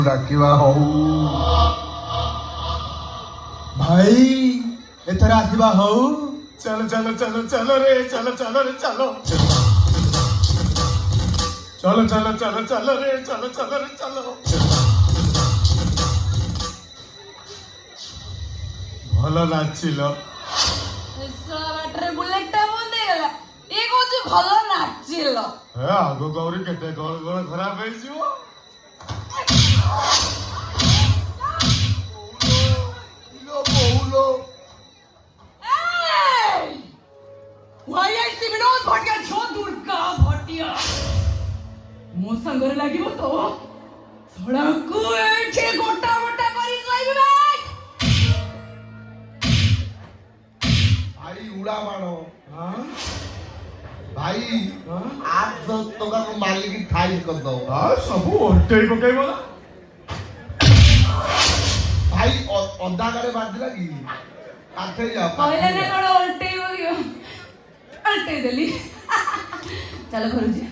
डाकिवा हो भाई एथर आसीबा हो चलो चलो चलो चलो रे चलो चलो रे चलो चलो चलो चलो चलो रे चलो चलो रे चलो भलो नाचिलो बाटरे बुलेटटा बंद ହେଇଗଲା ଏ କହୁଛି ଭଲ ନାଚିଲ ଏ ଆଗ ଗୌରୀ କେତେ କଣ କଣ ଖରାପ ହେଇଯିବ ବହୁଲୋ भाई ऐसी विनोद भटिया छो दुर्गा भटिया मो संगरे लागिबो तो सड़क एठे गोटा गोटा करी जाइबे भाई उड़ा मारो हाँ भाई आज तो का मालिक की ठाई कर दो हाँ सब ओटे पकाई बोला भाई अद्धा करे बांध लगी आथे जा कहले ने कोन उल्टे हो गयो उल्टे देली चलो घर जा